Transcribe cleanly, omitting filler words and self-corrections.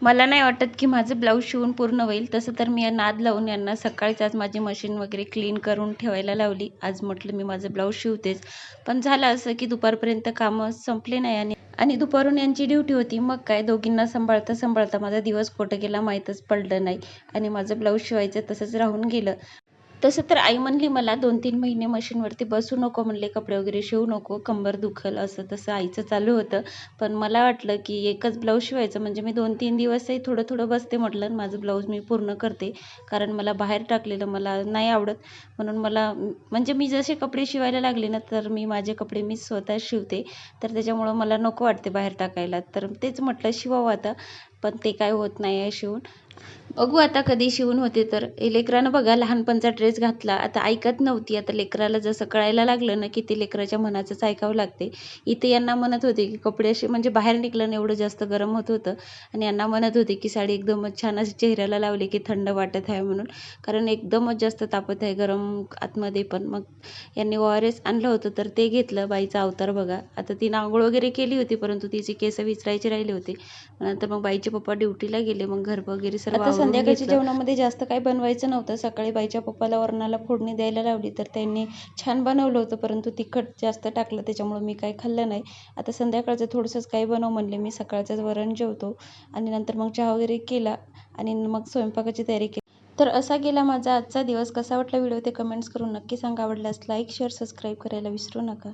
मला नाही वाटत की माझं ब्लाऊज शिवून पूर्ण होईल. तसं तर मी नाद लावून यांना सकाळीच आज माझी मशीन वगैरे क्लीन करून ठेवायला लावली. आज म्हटलं मी माझं ब्लाऊज शिवतेच. पण झालं असं की दुपारपर्यंत कामं संपले नाही आणि दुपारून यांची ड्युटी होती. मग काय दोघींना सांभाळता सांभाळता माझा दिवस कुठं गेला माहीतच पडलं नाही आणि माझं ब्लाऊज शिवायचं तसंच राहून गेलं. तसं तर आई म्हणली मला 2-3 महिने मशीनवरती बसू नको, म्हणले कपडे वगैरे शिवू नको, कंबर दुखल असं तसं आईचं चालू होतं. पण मला वाटलं की एकच ब्लाऊज शिवायचं म्हणजे मी 2-3 दिवसही थोडं थोडं बसते म्हटलं आणि माझं ब्लाऊज मी पूर्ण करते. कारण मला बाहेर टाकलेलं मला नाही आवडत. म्हणून मला म्हणजे मी जसे कपडे शिवायला लागले ना, तर मी माझे कपडे मी स्वतः शिवते. तर त्याच्यामुळं मला नको वाटते बाहेर टाकायला. तर तेच म्हटलं शिवावं आता, पण ते काय होत नाही आहे शिवून. बघू आता कधी शिवून होते तर. लेकरानं बघा लहानपणचा ड्रेस घातला, आता ऐकत नव्हती. आता लेकराला जसं कळायला लागलं ना, की ते लेकराच्या मनाचंच ऐकावं लागते. इथे यांना म्हणत होते की कपडे असे म्हणजे बाहेर निघलं ना एवढं जास्त गरम होत होतं आणि यांना म्हणत होते की साडी एकदमच छान अशी चेहऱ्याला लावली की थंड वाटत आहे म्हणून. कारण एकदमच जास्त तापत आहे गरम आतमध्ये पण. मग यांनी ORS आणलं होतं तर ते घेतलं. बाईचा अवतार बघा. आता तिनं अंघोळ वगैरे केली होती परंतु तिचे केस विचरायचे राहिले होते. नंतर मग बाईचे पप्पा ड्युटीला गेले. मग घर वगैरे सर्व आवरून संध्याकाळच्या जेवणामध्ये जास्त काही बनवायचं नव्हतं. सकाळी बाईच्या पप्पाला वरणाला फोडणी द्यायला लावली तर त्यांनी छान बनवलं होतं परंतु तिखट जास्त टाकलं त्याच्यामुळं मी काही खाल्लं नाही. आता संध्याकाळचं थोडंसंच काही बनव म्हणले. मी सकाळचंच वरण जेवतो आणि नंतर मग चहा वगैरे केला आणि मग स्वयंपाकाची तयारी केली. तर असा गेला माझा आजचा दिवस. कसा वाटला व्हिडिओ ते कमेंट्स करून नक्की सांगा. आवडल्यास लाईक शेअर सबस्क्राईब करायला विसरू नका.